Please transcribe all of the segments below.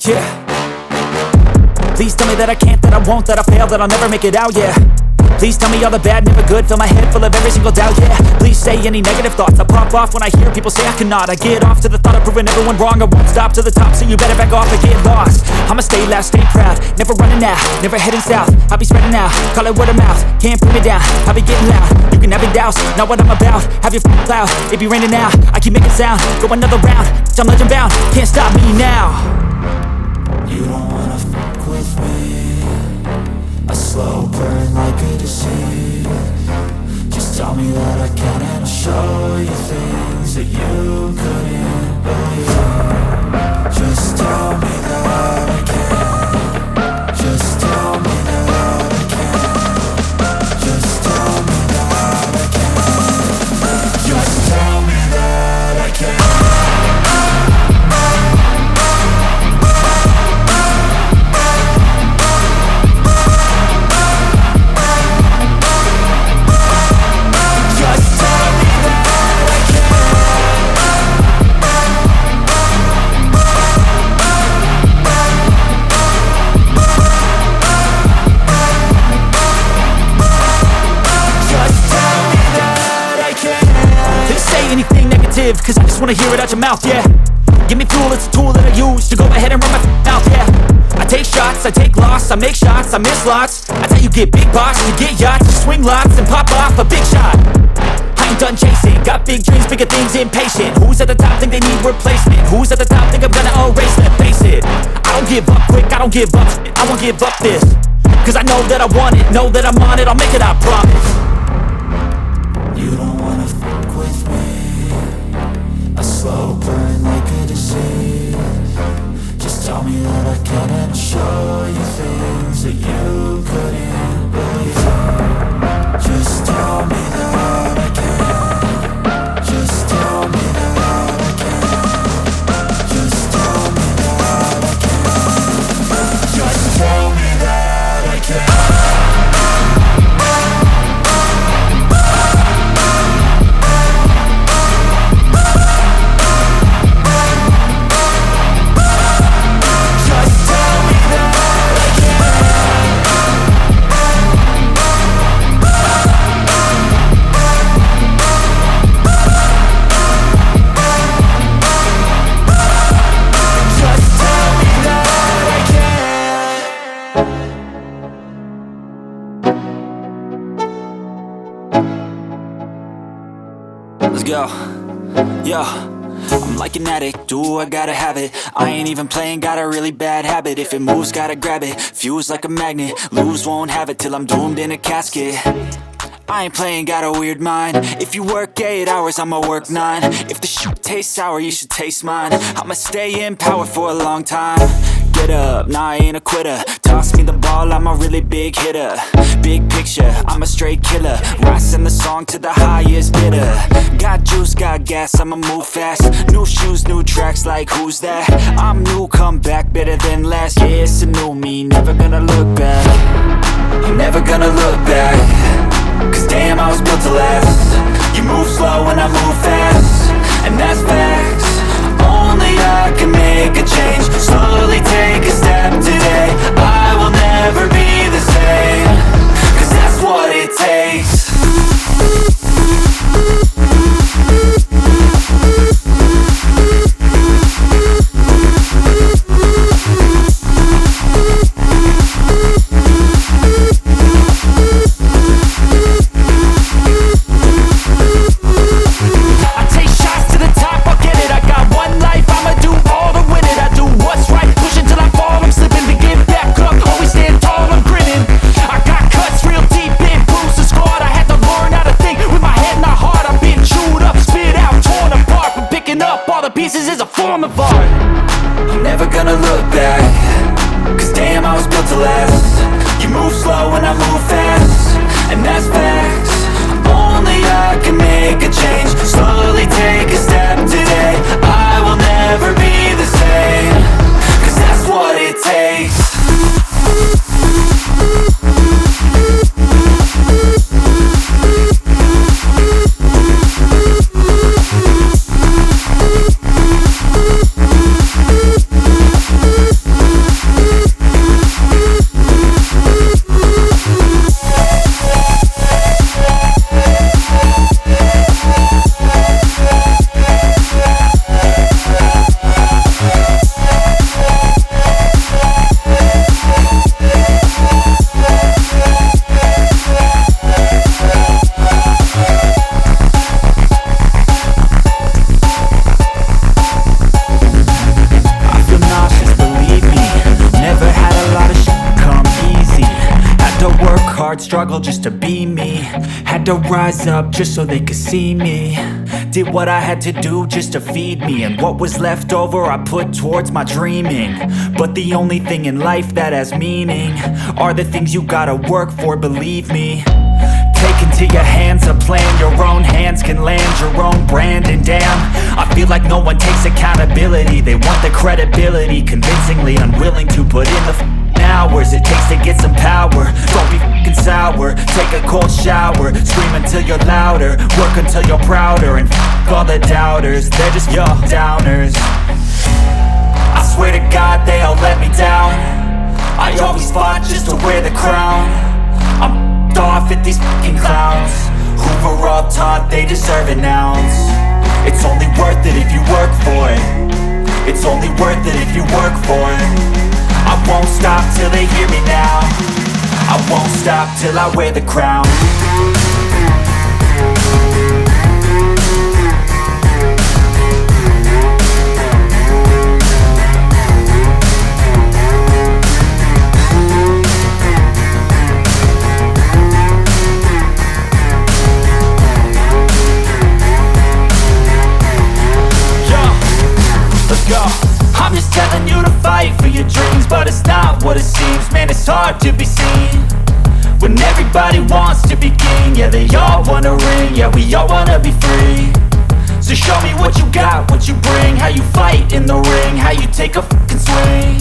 Yeah. Please tell me that I can't, that I won't, that I fail, that I'll never make it out, yeah. Please tell me all the bad, never good, fill my head full of every single doubt, yeah. Please say any negative thoughts, I pop off when I hear people say I cannot. I get off to the thought of proving everyone wrong, I won't stop to the top, so you better back off and get lost. I'ma stay loud, stay proud, never running out, never heading south. I'll be spreading out, call it word of mouth, can't put me down, I'll be getting loud. You can have your doubts, not what I'm about, have your cloud, it be raining now, I keep making sound, go another round, I'm legend bound, can't stop me now. You don't wanna fuck with me, a slow burn like a disease. Just tell me that I can and I'll show you things that you couldn't believe. Just tell me that I can. Just tell me that I can. Just tell me that I can. Just tell me that I can. Cause I just wanna hear it out your mouth, yeah. Give me fuel, it's a tool that I use to go ahead and run my mouth, yeah. I take shots, I take loss, I make shots, I miss lots. That's how you get big boss, you get yachts, you swing lots and pop off a big shot. I ain't done chasing, got big dreams, bigger things, impatient. Who's at the top think they need replacement? Who's at the top think I'm gonna erase them? Face it, I don't give up quick, I don't give up shit, I won't give up this. Cause I know that I want it, know that I'm on it, I'll make it, I promise. You don't wanna fuck with me, a slow burn like a disease. Just tell me that I can and I'll show you things that you couldn't believe. Just tell me that I can. Just tell me that I can. Just tell me that I can. Just tell me that I can. Let's go. Yo, I'm like an addict, do I gotta have it. I ain't even playing, got a really bad habit. If it moves, gotta grab it, fuse like a magnet. Lose, won't have it till I'm doomed in a casket. I ain't playing, got a weird mind. If you work 8 hours, I'ma work 9. If the shit tastes sour, you should taste mine. I'ma stay in power for a long time. Get up, nah, I ain't a quitter. Toss me the ball, I'm a really big hitter. Big picture, I'm a straight killer. Rising the song to the highest bidder. Got juice, got gas, I'ma move fast. New shoes, new tracks, like who's that? I'm new, come back, better than last. Yeah, it's a new me, never gonna look back. I'm never gonna look back. Cause damn, I was built to last. You move slow and I move fast, and that's facts. Only I can make a change. Slowly take a step today. I will never be the same. Cause that's what it takes. Pieces is a form of art. I'm never gonna look back. Cause damn, I was built to last. You move slow and I move fast, and that's facts. Only I can make a change. Slowly take a step today. I will never be the same. Cause that's what it takes. struggle just to be me. Had to rise up just so they could see me. Did what I had to do just to feed me, and what was left over I put towards my dreaming. But the only thing in life that has meaning are the things you gotta work for, believe me. Take into your hands a plan, your own hands can land your own brand. And damn, I feel like no one takes accountability. They want the credibility, convincingly unwilling to put in the hours it takes to get some power. Don't be f***ing sour, take a cold shower, scream until you're louder, work until you're prouder. And f*** all the doubters, they're just your downers. I swear to God they all let me down. I always fought just to wear the crown. I'm off at these fucking clowns who were all taught they deserve an ounce. It's only worth it if you work for it. It's only worth it if you work for it. I won't stop till they hear me now. I won't stop till I wear the crown. I'm just telling you to fight for your dreams, but it's not what it seems. Man, it's hard to be seen when everybody wants to be king. Yeah, they all wanna ring, yeah, we all wanna be free. So show me what you got, what you bring, how you fight in the ring, how you take a fucking swing.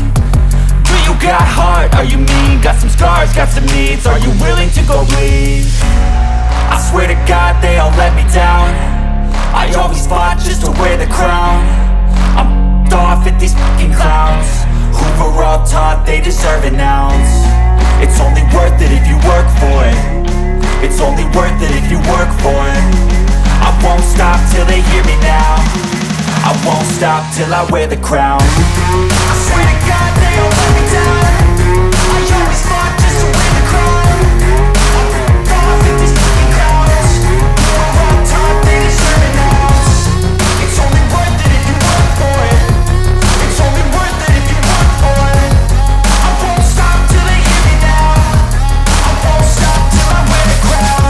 Do you got heart, are you mean? Got some scars, got some needs, are you willing to go bleed? I swear to God they all let me down. I always fought just to wear the crown. I'm off at these fucking clowns who were all taught they deserve an ounce. It's only worth it if you work for it. It's only worth it if you work for it. I won't stop till they hear me now. I won't stop till I wear the crown. I swear to God they all let me down. I always fought just to wear the crown. I'm off at these fucking clowns who were all taught they deserve an ounce. It's only worth it if you work for it. It's only worth it if you work for it. I won't stop till they hear me now. I won't stop till I wear the crown.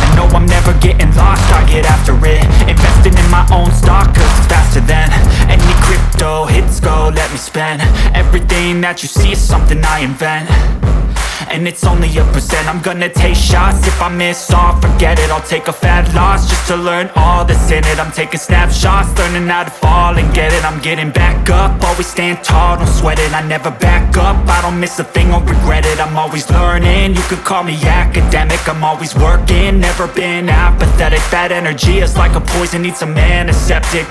I know I'm never getting lost, I get after it. Investing in my own stock, cause it's faster than any crypto hits go, let me spend. Everything that you see is something I invent, and it's only a percent. I'm gonna take shots, if I miss all, forget it. I'll take a fat loss just to learn all that's in it. I'm taking snapshots, learning how to fall and get it. I'm getting back up, always stand tall, don't sweat it. I never back up, I don't miss a thing or regret it. I'm always learning, you could call me academic. I'm always working, never been apathetic. That energy is like a poison, needs a antiseptic.